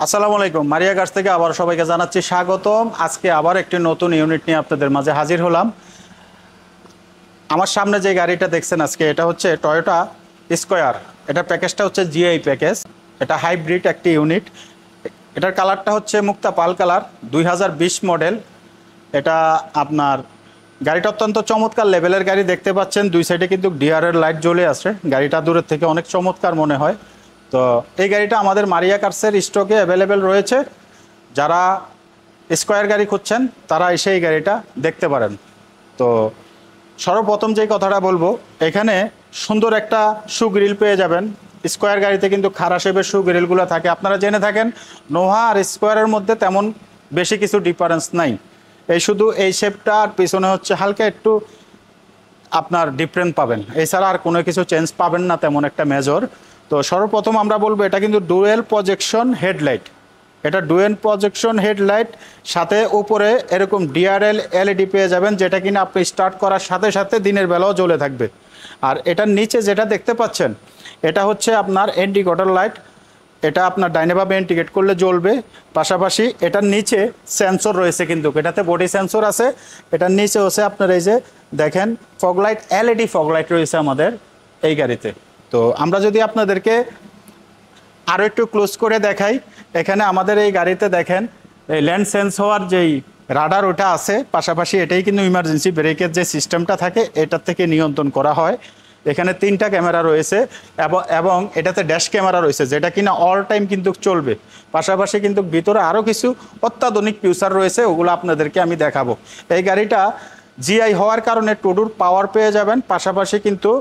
আসসালামু আলাইকুম। মারিয়া কাছ থেকে আবার সবাইকে জানাচ্ছি স্বাগতম। আজকে আবার একটি নতুন ইউনিট নিয়ে আপনাদের মাঝে হাজির হলাম। আমার সামনে যে গাড়িটা দেখছেন আজকে, এটা হচ্ছে টয়োটা স্কয়ার। এটা প্যাকেজটা হচ্ছে জিআই প্যাকেজ। এটা হাইব্রিড একটি ইউনিট। এটার কালারটা হচ্ছে মুক্তা পাল কালার, 2020 মডেল। এটা আপনার গাড়িটা অত্যন্ত চমৎকার লেভেলের গাড়ি দেখতে পাচ্ছেন। দুই সাইডে কিন্তু ডিআরের লাইট জ্বলে আছে। গাড়িটা দূরের থেকে অনেক চমৎকার মনে হয়। তো এই গাড়িটা আমাদের মারিয়া কার্সের স্টকে অ্যাভেলেবেল রয়েছে। যারা স্কয়ার গাড়ি খুঁজছেন তারা এসে এই গাড়িটা দেখতে পারেন। তো সর্বপ্রথম যেই কথাটা বলবো, এখানে সুন্দর একটা শু গ্রিল পেয়ে যাবেন। স্কয়ার গাড়িতে কিন্তু খাড়া শেপের শু গ্রিলগুলো থাকে, আপনারা জেনে থাকেন। নোহা আর স্কয়ারের মধ্যে তেমন বেশি কিছু ডিফারেন্স নাই। এই শুধু এই শেপটা আর পিছনে হচ্ছে হালকা একটু আপনার ডিফারেন্ট পাবেন, এছাড়া আর কোনো কিছু চেঞ্জ পাবেন না তেমন একটা মেজর। তো সর্বপ্রথম আমরা বলবো এটা কিন্তু ডুয়েল প্রজেকশন হেডলাইট। এটা ডুয়েল প্রজেকশন হেডলাইট, সাথে উপরে এরকম ডিআরএল এলইডি পেয়ে যাবেন, যেটা কিনা আপনি স্টার্ট করার সাথে সাথে দিনের বেলাও জ্বলে থাকবে। আর এটার নিচে যেটা দেখতে পাচ্ছেন, এটা হচ্ছে আপনার ইন্ডিকেটর লাইট। এটা আপনার ডাইনেভাবে ইন্ডিকেট করলে জ্বলবে। পাশাপাশি এটার নিচে সেন্সর রয়েছে, কিন্তু এটাতে বডি সেন্সর আছে। এটার নিচে হচ্ছে আপনার এই যে দেখেন ফগলাইট, এলইডি ফগলাইট রয়েছে আমাদের এই গাড়িতে। তো আমরা যদি আপনাদেরকে আরও একটু ক্লোজ করে দেখাই, এখানে আমাদের এই গাড়িতে দেখেন এই ল্যান্ড সেন্স হওয়ার যেই রাডার ওটা আছে। পাশাপাশি এটাই কিন্তু ইমার্জেন্সি ব্রেকের যে সিস্টেমটা থাকে এটার থেকে নিয়ন্ত্রণ করা হয়। এখানে 3টা ক্যামেরা রয়েছে এবং এটাতে ড্যাশ ক্যামেরা রয়েছে, যেটা কিনা অল টাইম কিন্তু চলবে। পাশাপাশি কিন্তু ভিতরে আরও কিছু অত্যাধুনিক ফিউচার রয়েছে, ওগুলো আপনাদেরকে আমি দেখাবো। এই গাড়িটা জিআই হওয়ার কারণে টুডুর পাওয়ার পেয়ে যাবেন। পাশাপাশি কিন্তু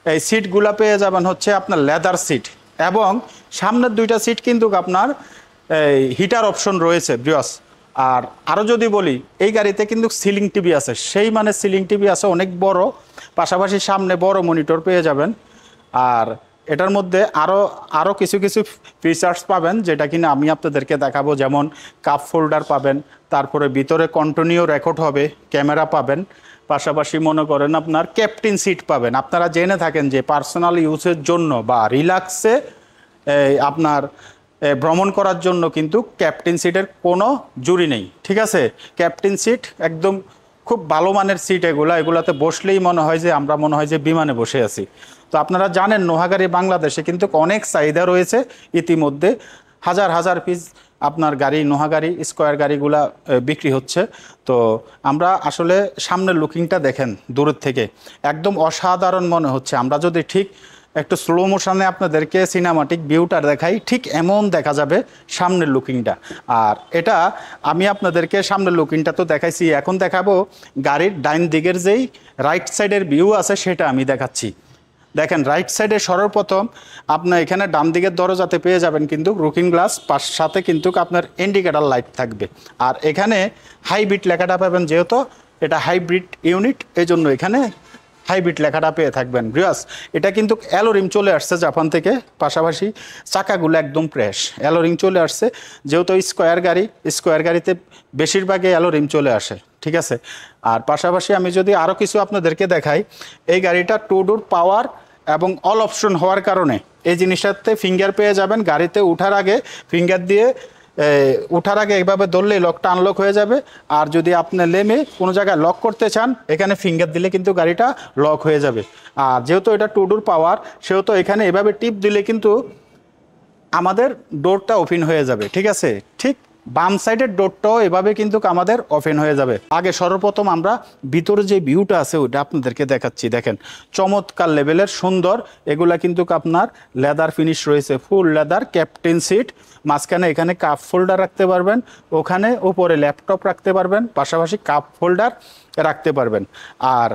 এই সিটগুলো পেয়ে যাবেন হচ্ছে আপনার লেদার সিট, এবং সামনের 2টা সিট কিন্তু আপনার এই হিটার অপশন রয়েছে ব্রিয়স। আর আরও যদি বলি, এই গাড়িতে কিন্তু সিলিং টিভি আছে, সেই মানে সিলিং টিভি আছে অনেক বড়। পাশাপাশি সামনে বড় মনিটর পেয়ে যাবেন। আর এটার মধ্যে আরও কিছু কিছু ফিচার্স পাবেন, যেটা কিনা আমি আপনাদেরকে দেখাবো। যেমন কাপ হোল্ডার পাবেন, তারপরে ভিতরে কন্টিনিউ রেকর্ড হবে, ক্যামেরা পাবেন। পাশাপাশি মনে করেন আপনার ক্যাপ্টেন সিট পাবেন। আপনারা জেনে থাকেন যে পার্সোনাল ইউজের জন্য বা রিল্যাক্সে আপনার ভ্রমণ করার জন্য কিন্তু ক্যাপ্টেন সিটের কোনো জুড়ি নেই, ঠিক আছে। ক্যাপ্টেন সিট একদম খুব ভালো মানের সিট। এগুলাতে বসলেই মনে হয় যে বিমানে বসে আছি। তো আপনারা জানেন নোহাগাড়ি বাংলাদেশে কিন্তু অনেক চাহিদা রয়েছে। ইতিমধ্যে হাজার হাজার পিস আপনার গাড়ি, নোহাগাড়ি স্কয়ার গাড়িগুলা বিক্রি হচ্ছে। তো আমরা আসলে সামনের লুকিংটা দেখেন দূরের থেকে একদম অসাধারণ মনে হচ্ছে। আমরা যদি ঠিক একটু স্লো মোশনে আপনাদেরকে সিনেমাটিক ভিউটা দেখাই, ঠিক এমন দেখা যাবে সামনের লুকিংটা। আর এটা আমি আপনাদেরকে সামনের লুকিংটা তো দেখাইছি, এখন দেখাবো গাড়ির ডাইন দিকের যেই রাইট সাইডের ভিউ আছে সেটা আমি দেখাচ্ছি। দেখেন রাইট সাইডে সর্বপ্রথম আপনার এখানে ডান দিকের দরজাতে পেয়ে যাবেন কিন্তু লুকিং গ্লাস, সাথে কিন্তু আপনার ইন্ডিকেটর লাইট থাকবে। আর এখানে হাইব্রিড লেখাটা পাবেন, যেহেতু এটা হাইব্রিড ইউনিট এই জন্য এখানে হাইব্রিড লেখাটা পেয়ে থাকবেন ব্রিয়াস। এটা কিন্তু অ্যালোরিং চলে আসছে জাপান থেকে। পাশাপাশি চাকাগুলো একদম ফ্রেশ, অ্যালোরিং চলে আসছে। যেহেতু স্কয়ার গাড়িতে বেশিরভাগই অ্যালোরিং চলে আসে, ঠিক আছে। আর পাশাপাশি আমি যদি আরও কিছু আপনাদেরকে দেখাই, এই গাড়িটা টু ডোর পাওয়ার এবং অল অপশন হওয়ার কারণে এই জিনিসটাতে ফিঙ্গার পেয়ে যাবেন। গাড়িতে ওঠার আগে ফিঙ্গার দিয়ে এইভাবে ধরলেই লকটা আনলক হয়ে যাবে। আর যদি আপনি লেমে কোনো জায়গায় লক করতে চান, এখানে ফিঙ্গার দিলে কিন্তু গাড়িটা লক হয়ে যাবে। আর যেহেতু এটা টু ডোর পাওয়ার, সেহেতু এখানে এভাবে টিপ দিলে কিন্তু আমাদের ডোরটা ওপেন হয়ে যাবে, ঠিক আছে। ঠিক বাম সাইডের ডোরটাও এভাবে কিন্তু আমাদের ওপেন হয়ে যাবে। আগে সর্বপ্রথম আমরা ভিতরে যে ভিউটা আছে ওইটা আপনাদেরকে দেখাচ্ছি। দেখেন চমৎকার লেভেলের সুন্দর। এগুলা কিন্তু আপনার লেদার ফিনিশ রয়েছে, ফুল লেদার। ক্যাপ্টেন সিট, মাঝখানে এখানে কাপ হোল্ডার রাখতে পারবেন, ওখানে উপরে ল্যাপটপ রাখতে পারবেন, পাশাপাশি কাপ হোল্ডার রাখতে পারবেন। আর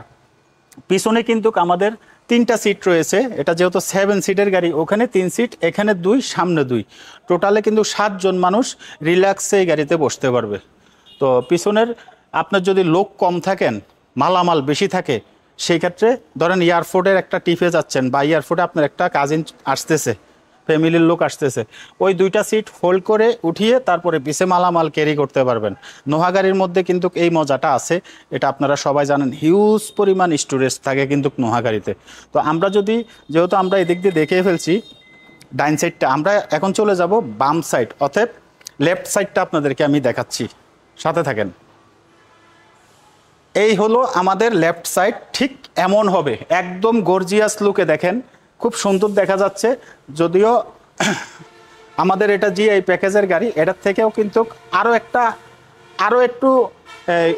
পিছনে কিন্তু আমাদের 3টা সিট রয়েছে। এটা যেহেতু 7 সিটের গাড়ি, ওখানে 3 সিট, এখানে 2, সামনে 2, টোটালে কিন্তু 7 জন মানুষ রিল্যাক্সে এই গাড়িতে বসতে পারবে। তো পিছনের আপনার যদি লোক কম থাকেন, মালামাল বেশি থাকে, সেই ক্ষেত্রে ধরেন এয়ারপোর্টের একটা টিপে যাচ্ছেন বা এয়ারপোর্টে আপনার একটা কাজিন আসতেছে, ফ্যামিলির লোক আসতেছে, ওই 2টা সিট ফোল্ড করে উঠিয়ে তারপরে পিছে মালামাল ক্যারি করতে পারবেন। নোহা গাড়ির মধ্যে কিন্তু এই মজাটা আছে, এটা আপনারা সবাই জানেন। হিউজ পরিমাণ স্টোরেজ থাকে কিন্তু নোহা গাড়িতে। তো আমরা যেহেতু আমরা এদিক দিয়ে দেখে ফেলছি, ডাইন সাইডটা। আমরা এখন চলে যাব বাম সাইড, অতএব লেফট সাইডটা আপনাদেরকে আমি দেখাচ্ছি, সাথে থাকেন। এই হলো আমাদের লেফট সাইড, ঠিক এমন হবে, একদম গর্জিয়াস লুকে দেখেন, খুব সুন্দর দেখা যাচ্ছে। যদিও আমাদের এটা জিআই প্যাকেজের গাড়ি, এটার থেকেও কিন্তু আরও একটু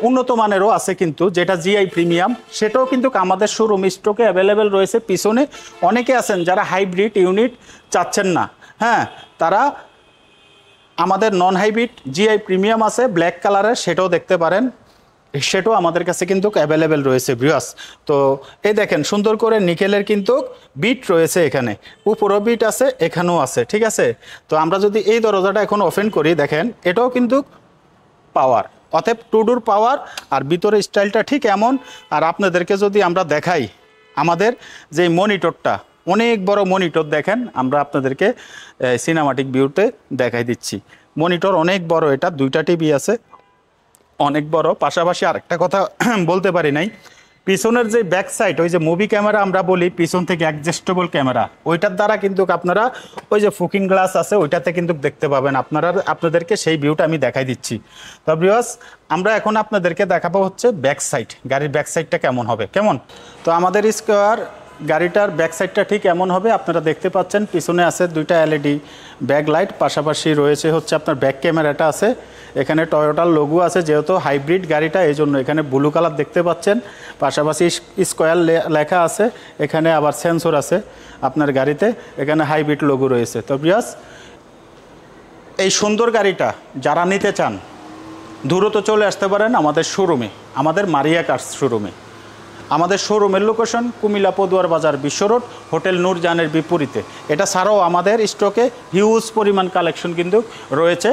উন্নত মানেরও আছে কিন্তু, যেটা জিআই প্রিমিয়াম, সেটাও কিন্তু আমাদের শোরুম স্টকে অ্যাভেলেবেল রয়েছে। পিছনে অনেকে আছেন যারা হাইব্রিড ইউনিট চাচ্ছেন না, হ্যাঁ, তারা আমাদের নন হাইব্রিড জিআই প্রিমিয়াম আছে ব্ল্যাক কালারের, সেটাও দেখতে পারেন, সেটাও আমাদের কাছে কিন্তু অ্যাভেলেবেল রয়েছে ভিউয়ার্স। তো এই দেখেন সুন্দর করে নিকেলের কিন্তু বিট রয়েছে, এখানে উপরও বিট আছে, এখানেও আছে, ঠিক আছে। তো আমরা যদি এই দরজাটা এখন ওপেন করি, দেখেন এটাও কিন্তু পাওয়ার, অতএব টুডুর পাওয়ার, আর ভিতরে স্টাইলটা ঠিক এমন। আর আপনাদেরকে যদি আমরা দেখাই আমাদের যে মনিটরটা, অনেক বড় মনিটর, দেখেন আমরা আপনাদেরকে সিনেমাটিক ভিউতে দেখাই দিচ্ছি। মনিটর অনেক বড়, এটা 2টা টিভি আছে, অনেক বড়। পাশাপাশি আরেকটা কথা বলতে পারি নাই, পিছনের যে ব্যাক সাইড, ওই যে মুভি ক্যামেরা আমরা বলি, পিছন থেকে অ্যাডজাস্টেবল ক্যামেরা, ওইটার দ্বারা কিন্তু আপনারা ওই যে ফুকিং গ্লাস আছে ওইটাতে কিন্তু দেখতে পাবেন। আপনাদেরকে সেই ভিউটা আমি দেখাই দিচ্ছি। তো ভিউয়ার্স, আমরা এখন আপনাদেরকে দেখাবো হচ্ছে ব্যাক সাইড, গাড়ির ব্যাক সাইডটা কেমন হবে, কেমন। তো আমাদের স্কোয়ার গাড়িটার ব্যাক সাইডটা ঠিক এমন হবে, আপনারা দেখতে পাচ্ছেন পিছনে আছে 2টা এলইডি ব্যাক লাইট, পাশাপাশি রয়েছে হচ্ছে আপনার ব্যাক ক্যামেরাটা আছে, এখানে টয়োটার লোগো আছে, যেহেতু হাইব্রিড গাড়িটা এই জন্য এখানে ব্লু কালার দেখতে পাচ্ছেন, পাশাপাশি স্কোয়ার লেখা আছে, এখানে আবার সেন্সর আছে আপনার গাড়িতে, এখানে হাইব্রিড লোগো রয়েছে। তো ভিউয়ার্স, এই সুন্দর গাড়িটা যারা নিতে চান দ্রুত চলে আসতে পারেন আমাদের শোরুমে, আমাদের মারিয়া কার্স শোরুমে। আমাদের শোরুমের লোকেশন কুমিল্লা পদুয়ার বাজার বিশ্ব রোড, হোটেল নূরজাহানের বিপরীতে। এটা ছাড়াও আমাদের স্টকে হিউজ পরিমাণ কালেকশন কিন্তু রয়েছে।